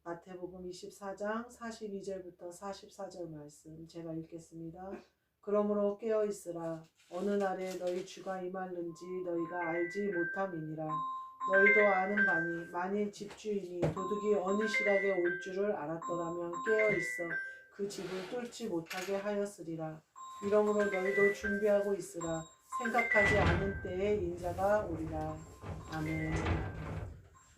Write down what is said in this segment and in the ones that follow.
마태복음 24장 42절부터 44절 말씀 제가 읽겠습니다. 그러므로 깨어 있으라. 어느 날에 너희 주가 임하는지 너희가 알지 못함이니라. 너희도 아는 바니 만일 집주인이 도둑이 어느 시각에 올 줄을 알았더라면 깨어 있어 그 집을 뚫지 못하게 하였으리라. 이러므로 너희도 준비하고 있으라. 생각하지 않은 때에 인자가 오리라. 아멘.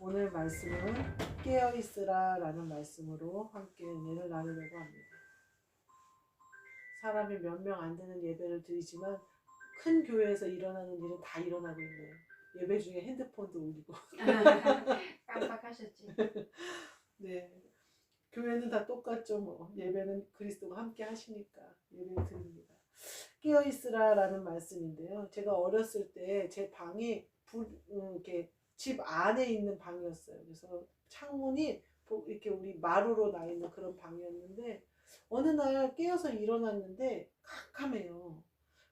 오늘 말씀은 깨어있으라 라는 말씀으로 함께 은혜를 나누려고 합니다. 사람이 몇 명 안 되는 예배를 드리지만 큰 교회에서 일어나는 일은 다 일어나고 있네요. 예배 중에 핸드폰도 울리고. 깜빡하셨지. 네, 교회는 다 똑같죠. 뭐 예배는 그리스도가 함께 하시니까 예배를 드립니다. 깨어있으라 라는 말씀인데요. 제가 어렸을 때 제 방이 이렇게 집 안에 있는 방이었어요. 그래서 창문이 이렇게 우리 마루로 나 있는 그런 방이었는데 어느 날 깨어서 일어났는데 캄캄해요.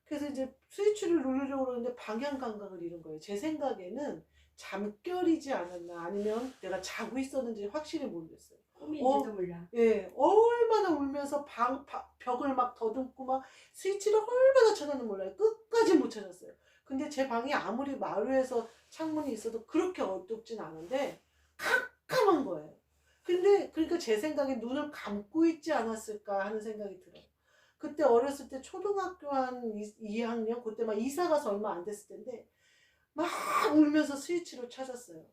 그래서 이제 스위치를 누르려고 그러는데 방향 감각을 잃은 거예요. 제 생각에는 잠결이지 않았나 아니면 내가 자고 있었는지 확실히 모르겠어요. 꿈인지도 몰라. 예, 얼마나 울면서 벽을 막 더듬고 막 스위치를 얼마나 찾았는지 몰라요. 끝까지 못 찾았어요. 근데 제 방이 아무리 마루에서 창문이 있어도 그렇게 어둡진 않은데 깜깜한 거예요. 근데 그러니까 제 생각에 눈을 감고 있지 않았을까 하는 생각이 들어요. 그때 어렸을 때 초등학교 한 2학년 그때 막 이사 가서 얼마 안 됐을 텐데 막 울면서 스위치를 찾았어요.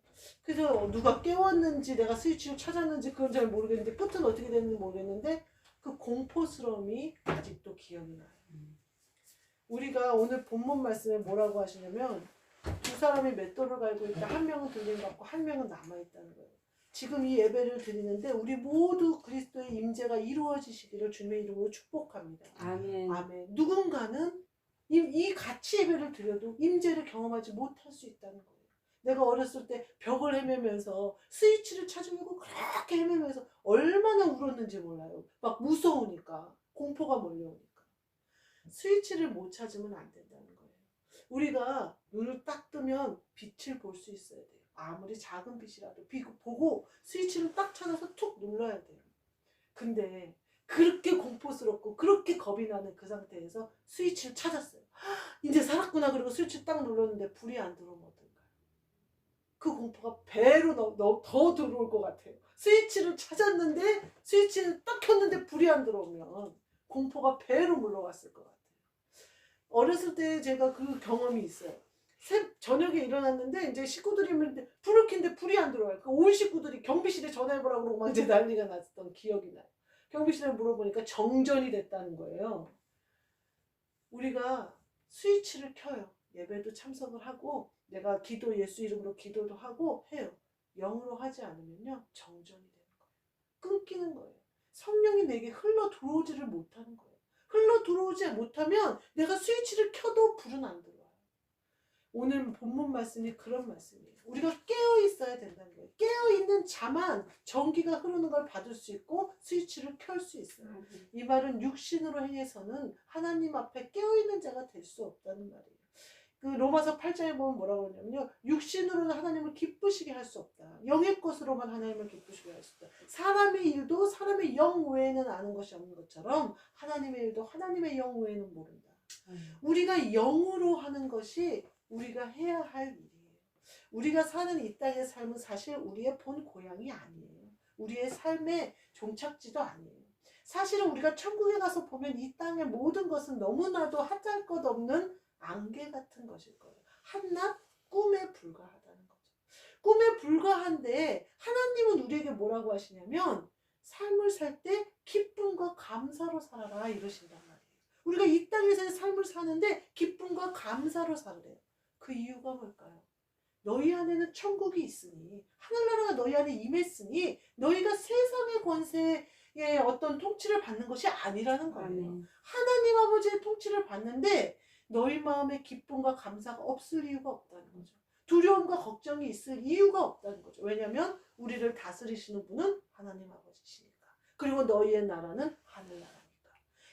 그래서 누가 깨웠는지 내가 스위치를 찾았는지 그건 잘 모르겠는데 끝은 어떻게 됐는지 모르겠는데 그 공포스러움이 아직도 기억이 나요. 우리가 오늘 본문 말씀에 뭐라고 하시냐면 두 사람이 맷돌을 갈고 있다. 한 명은 돌림 받고 한 명은 남아있다는 거예요. 지금 이 예배를 드리는데 우리 모두 그리스도의 임재가 이루어지시기를 주님의 이름으로 축복합니다. 아멘. 아멘. 누군가는 이 같이 예배를 드려도 임재를 경험하지 못할 수 있다는 거예요. 내가 어렸을 때 벽을 헤매면서 스위치를 찾으려고 그렇게 헤매면서 얼마나 울었는지 몰라요. 막 무서우니까 공포가 몰려오니까. 스위치를 못 찾으면 안 된다는 거예요. 우리가 눈을 딱 뜨면 빛을 볼 수 있어야 돼요. 아무리 작은 빛이라도 보고 스위치를 딱 찾아서 툭 눌러야 돼요. 근데 그렇게 공포스럽고 그렇게 겁이 나는 그 상태에서 스위치를 찾았어요. 이제 살았구나. 그리고 스위치 딱 눌렀는데 불이 안 들어오면 어떨까요? 그 공포가 배로 더 들어올 것 같아요. 스위치를 찾았는데 스위치를 딱 켰는데 불이 안 들어오면 공포가 배로 물러갔을 것 같아요. 어렸을 때 제가 그 경험이 있어요. 저녁에 일어났는데 이제 식구들이 불을 켰는데 불이 안 들어와요. 그 온 식구들이 경비실에 전화해보라고 그러고 막 이제 난리가 났던 기억이 나요. 경비실에 물어보니까 정전이 됐다는 거예요. 우리가 스위치를 켜요. 예배도 참석을 하고 내가 예수 이름으로 기도도 하고 해요. 영으로 하지 않으면요 정전이 되는 거예요. 끊기는 거예요. 성령이 내게 흘러 들어오지를 못하는 거예요. 흘러 들어오지 못하면 내가 스위치를 켜도 불은 안 들어와요. 오늘 본문 말씀이 그런 말씀이에요. 우리가 깨어 있어야 된다는 거예요. 깨어 있는 자만 전기가 흐르는 걸 받을 수 있고 스위치를 켤 수 있어요. 이 말은 육신으로 행해서는 하나님 앞에 깨어 있는 자가 될 수 없다는 말이에요. 그 로마서 8장에 보면 뭐라고 하냐면요. 육신으로는 하나님을 기쁘시게 할 수 없다. 영의 것으로만 하나님을 기쁘시게 할 수 없다. 사람의 일도 사람의 영 외에는 아는 것이 없는 것처럼 하나님의 일도 하나님의 영 외에는 모른다. 우리가 영으로 하는 것이 우리가 해야 할 일이에요. 우리가 사는 이 땅의 삶은 사실 우리의 본 고향이 아니에요. 우리의 삶의 종착지도 아니에요. 사실은 우리가 천국에 가서 보면 이 땅의 모든 것은 너무나도 하잘것없는 안개 같은 것일 거예요. 한낱 꿈에 불과하다는 거죠. 꿈에 불과한데 하나님은 우리에게 뭐라고 하시냐면 삶을 살 때 기쁨과 감사로 살아라 이러신단 말이에요. 우리가 이 땅에서의 삶을 사는데 기쁨과 감사로 살래요. 그 이유가 뭘까요? 너희 안에는 천국이 있으니 하늘나라가 너희 안에 임했으니 너희가 세상의 권세의 어떤 통치를 받는 것이 아니라는 거예요. 아멘. 하나님 아버지의 통치를 받는데 너희 마음에 기쁨과 감사가 없을 이유가 없다는 거죠. 두려움과 걱정이 있을 이유가 없다는 거죠. 왜냐하면 우리를 다스리시는 분은 하나님 아버지시니까. 그리고 너희의 나라는 하늘나라.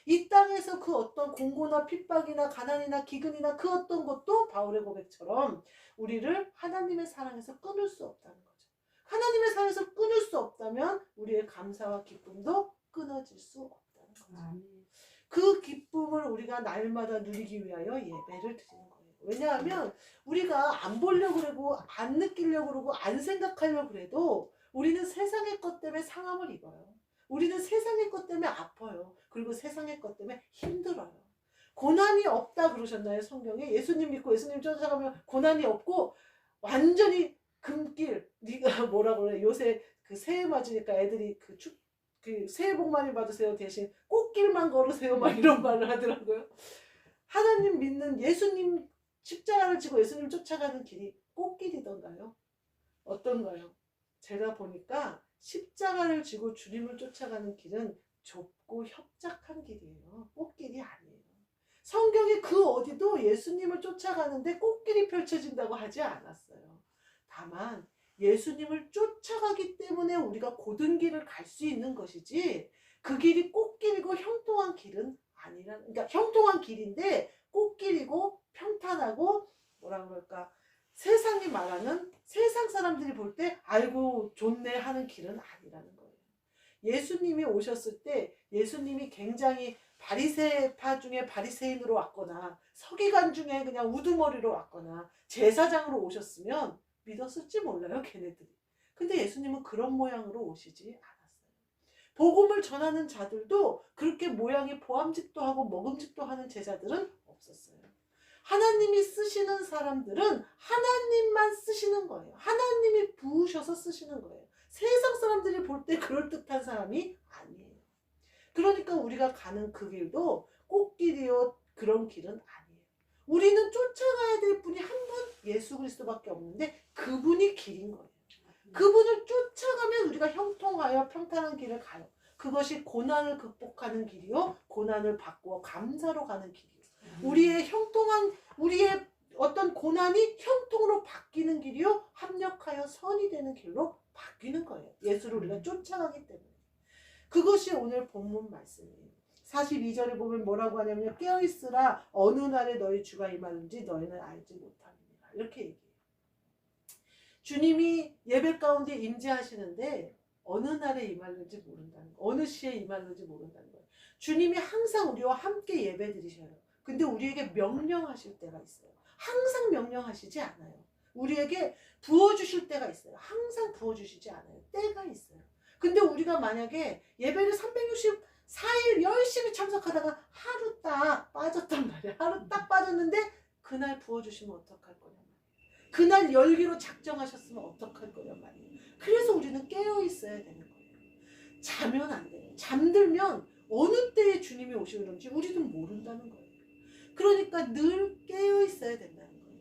이 땅에서 그 어떤 공고나 핍박이나 가난이나 기근이나 그 어떤 것도 바울의 고백처럼 우리를 하나님의 사랑에서 끊을 수 없다는 거죠. 하나님의 사랑에서 끊을 수 없다면 우리의 감사와 기쁨도 끊어질 수 없다는 거죠. 그 기쁨을 우리가 날마다 누리기 위하여 예배를 드리는 거예요. 왜냐하면 우리가 안 보려고 그러고 안 느끼려고 그러고 안 생각하려고 그래도 우리는 세상의 것 때문에 상함을 입어요. 우리는 세상의 것 때문에 아파요. 그리고 세상의 것 때문에 힘들어요. 고난이 없다 그러셨나요? 성경에? 예수님 믿고 예수님 쫓아가면 고난이 없고 완전히 금길, 네가 뭐라 그래? 요새 그 새해 맞으니까 애들이 그 새해 복 많이 받으세요 대신 꽃길만 걸으세요 막 이런 말을 하더라고요. 하나님 믿는 예수님 십자가를 지고 예수님 쫓아가는 길이 꽃길이던가요? 어떤가요? 제가 보니까 십자가를 지고 주님을 쫓아가는 길은 좁고 협착한 길이에요. 꽃길이 아니에요. 성경이 그 어디도 예수님을 쫓아가는데 꽃길이 펼쳐진다고 하지 않았어요. 다만 예수님을 쫓아가기 때문에 우리가 고든 길을 갈 수 있는 것이지 그 길이 꽃길이고 형통한 길은 아니라는, 그러니까 형통한 길인데 꽃길이고 평탄하고 뭐라 그럴까 세상이 말하는 세상 사람들이 볼 때 아이고 좋네 하는 길은 아니라는 거예요. 예수님이 오셨을 때 예수님이 굉장히 바리새파 중에 바리새인으로 왔거나 서기관 중에 그냥 우두머리로 왔거나 제사장으로 오셨으면 믿었을지 몰라요, 걔네들이. 근데 예수님은 그런 모양으로 오시지 않았어요. 복음을 전하는 자들도 그렇게 모양이 보암직도 하고 먹음직도 하는 제자들은 없었어요. 하나님이 쓰시는 사람들은 하나님만 쓰시는 거예요. 하나님이 부으셔서 쓰시는 거예요. 세상 사람들이 볼 때 그럴듯한 사람이 아니에요. 그러니까 우리가 가는 그 길도 꽃길이요 그런 길은 아니에요. 우리는 쫓아가야 될 분이 한 분 예수 그리스도밖에 없는데 그분이 길인 거예요. 그분을 쫓아가면 우리가 형통하여 평탄한 길을 가요. 그것이 고난을 극복하는 길이요 고난을 바꾸어 감사로 가는 길이에요. 우리의 어떤 고난이 형통으로 바뀌는 길이요 합력하여 선이 되는 길로 바뀌는 거예요. 예수를 우리가 쫓아가기 때문에. 그것이 오늘 본문 말씀이에요. 42절에 보면 뭐라고 하냐면 깨어있으라 어느 날에 너희 주가 임하는지 너희는 알지 못하느니라 이렇게 얘기해요. 주님이 예배 가운데 임재하시는데 어느 날에 임하는지 모른다는 거예요. 어느 시에 임하는지 모른다는 거예요. 주님이 항상 우리와 함께 예배 드리셔요. 근데 우리에게 명령하실 때가 있어요. 항상 명령하시지 않아요. 우리에게 부어주실 때가 있어요. 항상 부어주시지 않아요. 때가 있어요. 근데 우리가 만약에 예배를 364일 열심히 참석하다가 하루 딱 빠졌단 말이야. 하루 딱 빠졌는데 그날 부어주시면 어떡할 거냐 말이야. 그날 열기로 작정하셨으면 어떡할 거냐 말이야. 그래서 우리는 깨어있어야 되는 거예요. 자면 안 돼요. 잠들면 어느 때에 주님이 오시는지 우리는 모른다는 거예요. 그러니까 늘 깨어있어야 된다는 거예요.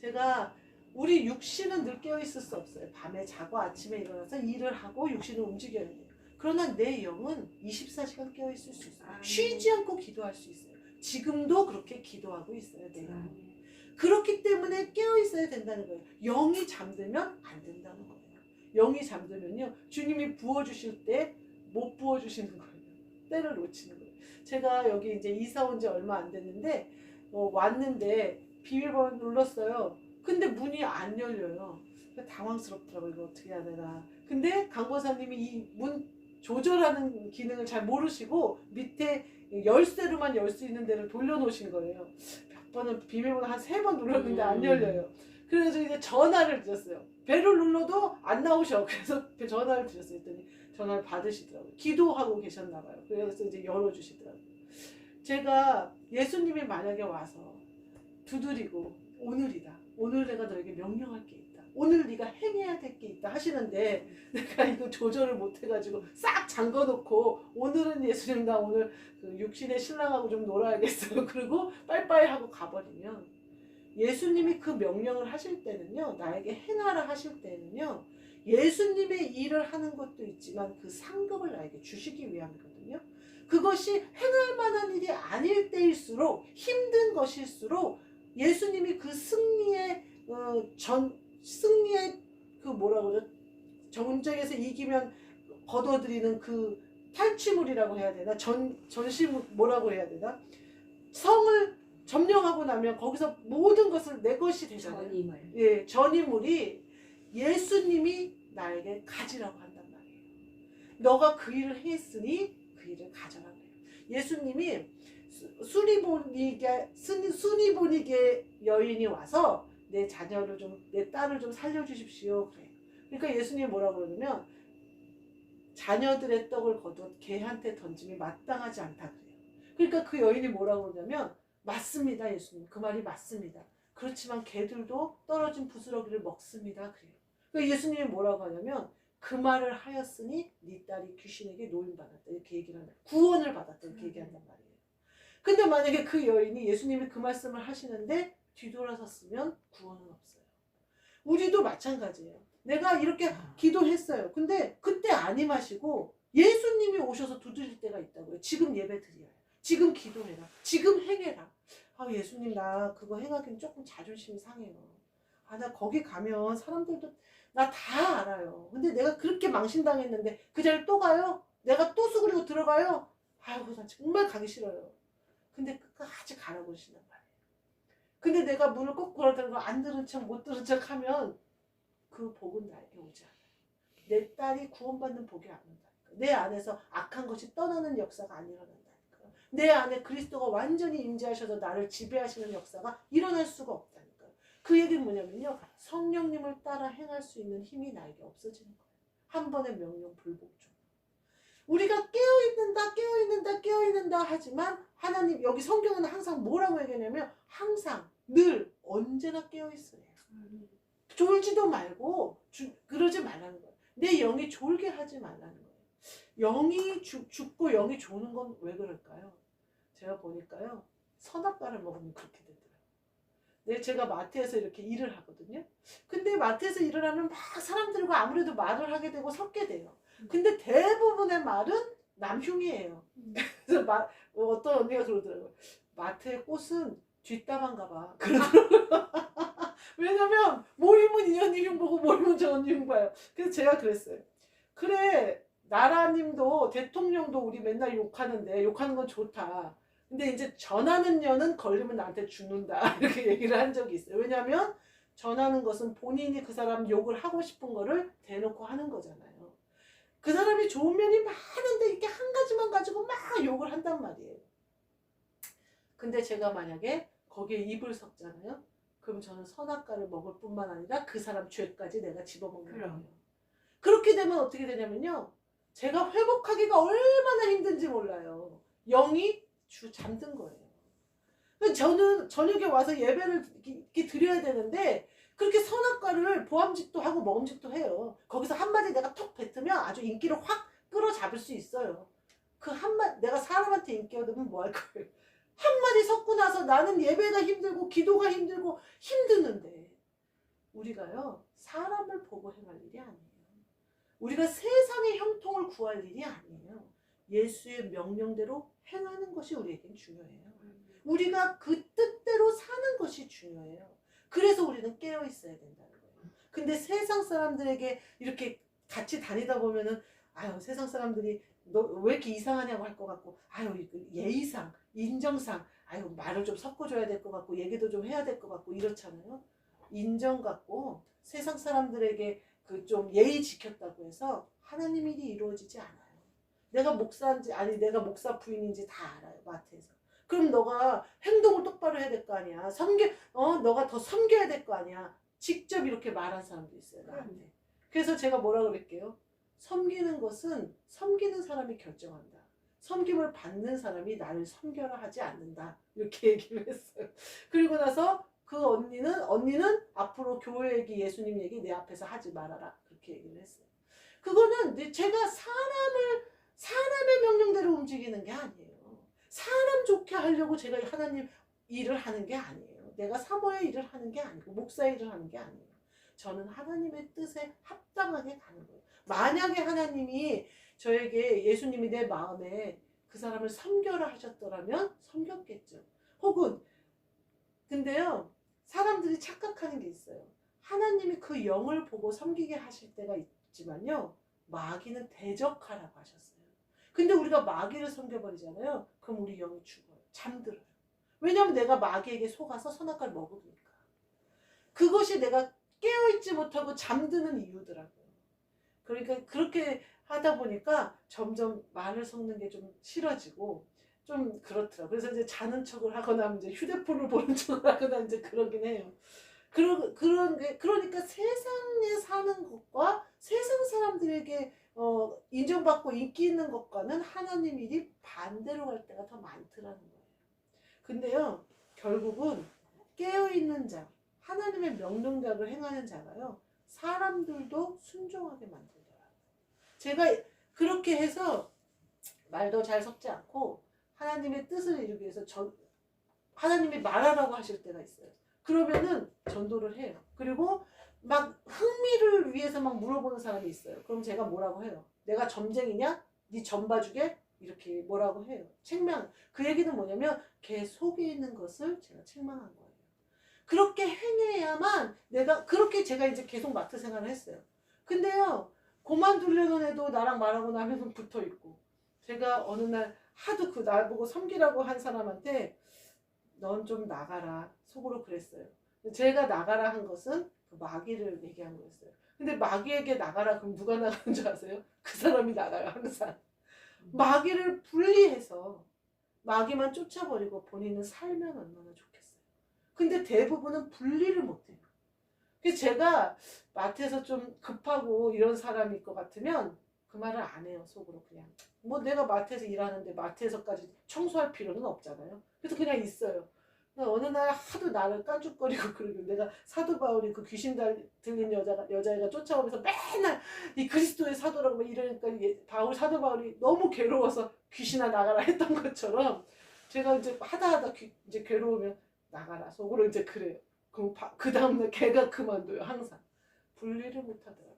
제가 우리 육신은 늘 깨어있을 수 없어요. 밤에 자고 아침에 일어나서 일을 하고 육신을 움직여야 돼요. 그러나 내 영은 24시간 깨어있을 수 있어요. 쉬지 않고 기도할 수 있어요. 지금도 그렇게 기도하고 있어요. 내 영이. 그렇기 때문에 깨어있어야 된다는 거예요. 영이 잠들면 안 된다는 거예요. 영이 잠들면요 주님이 부어주실 때 못 부어주시는 거예요. 때를 놓치는 거예요. 제가 여기 이제 이사 온 지 얼마 안 됐는데 왔는데 비밀번호 눌렀어요. 근데 문이 안 열려요. 당황스럽더라고요. 이거 어떻게 해야 되나. 근데 강보사님이 이 문 조절하는 기능을 잘 모르시고 밑에 열쇠로만 열 수 있는 데를 돌려놓으신 거예요. 몇 번은 비밀번호 한 3번 눌렀는데 안 열려요. 그래서 이제 전화를 드렸어요. 배를 눌러도 안 나오셔. 그래서 전화를 드렸어요. 했더니 전화를 받으시더라고요. 기도하고 계셨나 봐요. 그래서 이제 열어주시더라고요. 제가 예수님이 만약에 와서 두드리고 오늘이다. 오늘 내가 너에게 명령할 게 있다. 오늘 네가 행해야 될 게 있다 하시는데 내가 이거 조절을 못 해가지고 싹 잠궈놓고 오늘은 예수님 나 오늘 그 육신의 신랑하고 좀 놀아야겠어요. 그리고 빠이빠이 하고 가버리면 예수님이 그 명령을 하실 때는요. 나에게 행하라 하실 때는요. 예수님의 일을 하는 것도 있지만 그 상급을 나에게 주시기 위함이거든요. 그것이 행할 만한 일이 아닐 때일수록 힘든 것일수록 예수님이 그 승리의 승리의 그 뭐라 그러죠? 전쟁에서 이기면 거둬들이는 그 탈취물이라고 해야 되나? 전시물 뭐라고 해야 되나? 성을 점령하고 나면 거기서 모든 것을 내 것이 되잖아요. 전이물. 예, 전이물이 예수님이 나에게 가지라고 한단 말이에요. 너가 그 일을 했으니 그 일을 가져라 그래요. 예수님이 순이보니게 여인이 와서 내 자녀를 좀, 내 딸을 좀 살려주십시오 그래요. 그러니까 예수님이 뭐라고 그러냐면 자녀들의 떡을 거두어 개한테 던짐이 마땅하지 않다 그래요. 그러니까 그 여인이 뭐라고 그러냐면 맞습니다 예수님, 그 말이 맞습니다. 그렇지만 개들도 떨어진 부스러기를 먹습니다 그래요. 그러니까 예수님이 뭐라고 하냐면 그 말을 하였으니 네 딸이 귀신에게 노임받았다 이렇게 얘기를 한다. 구원을 받았다 이렇게 얘기한단 말이에요. 근데 만약에 그 여인이 예수님이 그 말씀을 하시는데 뒤돌아섰으면 구원은 없어요. 우리도 마찬가지예요. 내가 이렇게 기도했어요. 근데 그때 안 임하시고 예수님이 오셔서 두드릴 때가 있다고요. 지금 예배 드려요. 지금 기도해라. 지금 행해라. 아 예수님 나 그거 행하기는 조금 자존심이 상해요. 아 나 거기 가면 사람들도 나 다 알아요. 근데 내가 그렇게 망신당했는데 그 자리에 또 가요? 내가 또 수그리고 들어가요? 아이고 나 정말 가기 싫어요. 근데 끝까지 가라고 그러신단 말이에요. 근데 내가 문을 꼭 걸어들고 안 들은 척 못 들은 척 하면 그 복은 나에게 오지 않아요. 내 딸이 구원받는 복이 안 온다니까. 내 안에서 악한 것이 떠나는 역사가 안 일어난다니까. 내 안에 그리스도가 완전히 임재하셔서 나를 지배하시는 역사가 일어날 수가 없다니까. 그 얘기는 뭐냐면요. 성령님을 따라 행할 수 있는 힘이 나에게 없어지는 거예요. 한 번의 명령 불복종. 우리가 깨어있는다 하지만 하나님 여기 성경은 항상 뭐라고 얘기하냐면 항상 늘 언제나 깨어있어요. 졸지도 말고 그러지 말라는 거예요. 내 영이 졸게 하지 말라는 거예요. 영이 죽고 영이 조는 건 왜 그럴까요? 제가 보니까요. 선악과를 먹으면 그렇게 되더라고요. 네, 제가 마트에서 이렇게 일을 하거든요. 근데 마트에서 일을 하면 막 사람들과 아무래도 말을 하게 되고 섞게 돼요. 근데 대부분의 말은 남흉이에요. 그래서 어떤 언니가 그러더라고요. 마트의 꽃은 뒷담화인가 봐. 그러더라고요. 왜냐면 모임은 이 언니 흉 보고 모임은 저 언니 흉 봐요. 그래서 제가 그랬어요. 그래 나라님도 대통령도 우리 맨날 욕하는데 욕하는 건 좋다. 근데 이제 전하는 년은 걸리면 나한테 죽는다. 이렇게 얘기를 한 적이 있어요. 왜냐면 전하는 것은 본인이 그 사람 욕을 하고 싶은 거를 대놓고 하는 거잖아요. 그 사람이 좋은 면이 많은데 이렇게 한 가지만 가지고 막 욕을 한단 말이에요. 근데 제가 만약에 거기에 입을 섞잖아요. 그럼 저는 선악과를 먹을 뿐만 아니라 그 사람 죄까지 내가 집어먹는 거예요. 그렇게 되면 어떻게 되냐면요. 제가 회복하기가 얼마나 힘든지 몰라요. 영이 잠든 거예요. 저는 저녁에 와서 예배를 이렇게 드려야 되는데 그렇게 선악과를 보암직도 하고 먹음직도 해요. 거기서 한마디 내가 톡 뱉으면 아주 인기를 확 끌어잡을 수 있어요. 그 한마디 내가 사람한테 인기 얻으면 뭐 할 거예요. 한마디 섞고 나서 나는 예배가 힘들고 기도가 힘들고 힘드는데 우리가요 사람을 보고 행할 일이 아니에요. 우리가 세상의 형통을 구할 일이 아니에요. 예수의 명령대로 행하는 것이 우리에겐 중요해요. 우리가 그 뜻대로 사는 것이 중요해요. 그래서 우리는 깨어 있어야 된다는 거예요. 근데 세상 사람들에게 이렇게 같이 다니다 보면은 아유 세상 사람들이 너 왜 이렇게 이상하냐고 할 것 같고 아유 예의상 인정상 아유 말을 좀 섞어줘야 될 것 같고 얘기도 좀 해야 될 것 같고 이렇잖아요. 인정 갖고 세상 사람들에게 그 좀 예의 지켰다고 해서 하나님 일이 이루어지지 않아요. 내가 목사인지 아니 내가 목사 부인인지 다 알아요 마트에서. 그럼 너가 행동을 똑바로 해야 될 거 아니야. 너가 더 섬겨야 될 거 아니야. 직접 이렇게 말한 사람도 있어요 나한테. 그래서 제가 뭐라 그럴게요. 섬기는 것은 섬기는 사람이 결정한다. 섬김을 받는 사람이 나를 섬겨라 하지 않는다. 이렇게 얘기를 했어요. 그리고 나서 그 언니는 앞으로 교회 얘기, 예수님 얘기 내 앞에서 하지 말아라. 그렇게 얘기를 했어요. 그거는 제가 사람의 명령대로 움직이는 게 아니에요. 사람 좋게 하려고 제가 하나님 일을 하는 게 아니에요. 내가 사모의 일을 하는 게 아니고 목사의 일을 하는 게 아니에요. 저는 하나님의 뜻에 합당하게 가는 거예요. 만약에 하나님이 저에게 예수님이 내 마음에 그 사람을 섬겨라 하셨더라면 섬겼겠죠. 혹은 근데요. 사람들이 착각하는 게 있어요. 하나님이 그 영을 보고 섬기게 하실 때가 있지만요. 마귀는 대적하라고 하셨어요. 근데 우리가 마귀를 섬겨버리잖아요. 그럼 우리 영이 죽어요. 잠들어요. 왜냐하면 내가 마귀에게 속아서 선악과를 먹으니까. 그것이 내가 깨어있지 못하고 잠드는 이유더라고요. 그러니까 그렇게 하다 보니까 점점 말을 섞는 게 좀 싫어지고 좀 그렇더라고요. 그래서 이제 자는 척을 하거나 이제 휴대폰을 보는 척을 하거나 이제 그러긴 해요. 그런 게, 그러니까 세상에 사는 것과 세상 사람들에게 인정받고 인기 있는 것과는 하나님 일이 반대로 갈 때가 더 많더라는 거예요. 근데요, 결국은 깨어있는 자, 하나님의 명령대로 행하는 자가요, 사람들도 순종하게 만들더라고요. 제가 그렇게 해서 말도 잘 섞지 않고 하나님의 뜻을 이루기 위해서 하나님이 말하라고 하실 때가 있어요. 그러면은 전도를 해요. 그리고 막 흥미를 위해서 막 물어보는 사람이 있어요. 그럼 제가 뭐라고 해요? 내가 점쟁이냐? 네 점 봐주게? 이렇게 뭐라고 해요. 책망. 그 얘기는 뭐냐면 걔 속에 있는 것을 제가 책망한 거예요. 그렇게 행해야만 그렇게 제가 이제 계속 마트 생활을 했어요. 근데요, 그만두려는 애도 나랑 말하고 나면 붙어 있고, 제가 어느 날 하도 나보고 섬기라고 한 사람한테 넌 좀 나가라 속으로 그랬어요. 제가 나가라 한 것은 그 마귀를 얘기한 거였어요. 근데 마귀에게 나가라 그럼 누가 나가는 줄 아세요? 그 사람이 나가요 항상. 마귀를 분리해서 마귀만 쫓아버리고 본인은 살면 얼마나 좋겠어요. 근데 대부분은 분리를 못해요. 그래서 제가 마트에서 좀 급하고 이런 사람일 것 같으면 그 말을 안 해요. 속으로 그냥. 뭐 내가 마트에서 일하는데 마트에서까지 청소할 필요는 없잖아요. 그래서 그냥 있어요. 어느 날 하도 나를 깐죽거리고 그러고, 내가 사도 바울이 그 귀신 들린 여자애가 쫓아오면서 맨날 이 그리스도의 사도라고 막 이러니까 사도 바울이 너무 괴로워서 귀신아 나가라 했던 것처럼, 제가 이제 하다 이제 괴로우면 나가라 속으로 이제 그래요. 그럼 그 다음날 걔가 그만둬요. 항상 분리를 못하더라고요.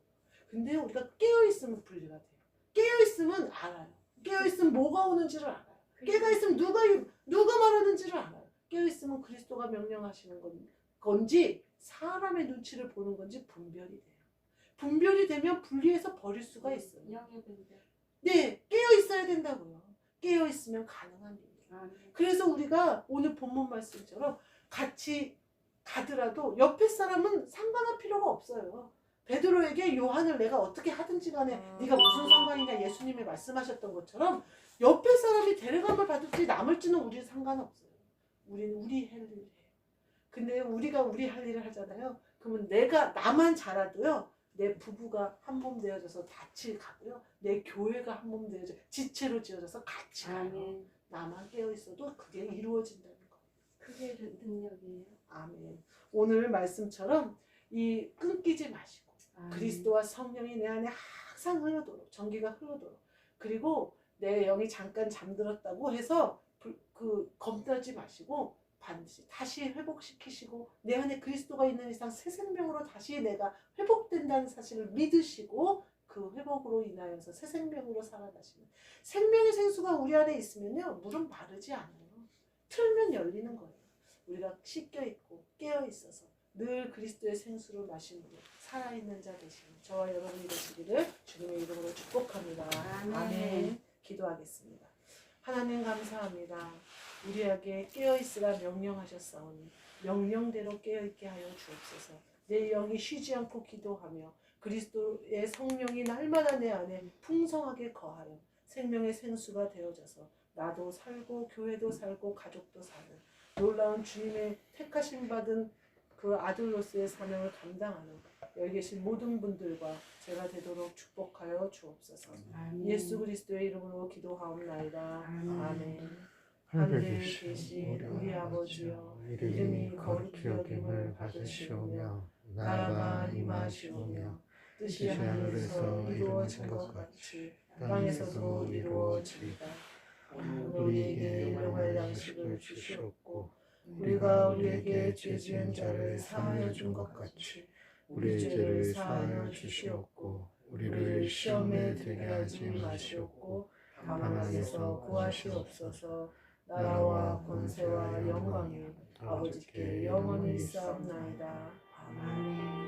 근데 우리가 깨어있으면 분리가 돼요. 깨어있으면 알아요. 깨어있으면 뭐가 오는지를 알아요. 깨어있으면 누가 말하는지를 알아요. 깨어있으면 그리스도가 명령하시는 건지 사람의 눈치를 보는 건지 분별이 돼요. 분별이 되면 분리해서 버릴 수가 있어요. 영의 분별. 네, 깨어있어야 된다고요. 깨어있으면 가능한 일이에요. 그래서 우리가 오늘 본문 말씀처럼 같이 가더라도 옆에 사람은 상관할 필요가 없어요. 베드로에게 요한을 내가 어떻게 하든지 간에 네가 무슨 상관이냐 예수님이 말씀하셨던 것처럼 옆에 사람이 데려감을 받을지 남을지는 우리는 상관없어요. 우리는 우리 할 일을 해요. 근데 우리가 우리 할 일을 하잖아요. 그러면 나만 잘하도요, 내 부부가 한 몸 되어져서 같이 가고요, 내 교회가 한 몸 되어져 지체로 지어져서 같이 가요. 아멘. 나만 깨어있어도 그게 이루어진다는 거. 그게 능력이에요. 아멘. 오늘 말씀처럼 이 끊기지 마시고, 아멘. 그리스도와 성령이 내 안에 항상 흐르도록, 전기가 흐르도록, 그리고 내 영이 잠깐 잠들었다고 해서 겁나지 마시고 반드시 다시 회복시키시고, 내 안에 그리스도가 있는 이상 새 생명으로 다시 내가 회복된다는 사실을 믿으시고 그 회복으로 인하여서 새 생명으로 살아가시는, 생명의 생수가 우리 안에 있으면요, 물은 마르지 않아요. 틀면 열리는 거예요. 우리가 씻겨있고 깨어있어서 늘 그리스도의 생수를 마심으로 살아있는 자 되시는 저와 여러분이 되시기를 주님의 이름으로 축복합니다. 아멘. 기도하겠습니다. 하나님 감사합니다. 우리에게 깨어있으라 명령하셨사오니 명령대로 깨어있게 하여 주옵소서. 내 영이 쉬지 않고 기도하며 그리스도의 성령이 날마다 내 안에 풍성하게 거하여 생명의 생수가 되어져서 나도 살고 교회도 살고 가족도 사는 놀라운 주님의 택하심 받은 그 아들로서의 사명을 감당하는 여기 계신 모든 분들과 제가 되도록 축복하여 주옵소서. 아멘. 예수 그리스도의 이름으로 기도하옵나이다. 아멘. 하늘에 계신 우리 아버지여, 이름이 거룩히 여김을 받으시오며 나라가 임하시오며 뜻이 하늘에서 이루어진 것 같이 땅에서도 이루어지리다. 우리에게 일용할 양식을 주시옵고 우리가 우리에게 죄 지은 자를 사하여 준 것 같이 우리 죄를 사하여 주시옵고 우리를 시험에 들게 하지 마시옵고 다만 악에서 구하시옵소서. 나라와 권세와 영광이 아버지께 영원히 있사옵나이다. 아멘.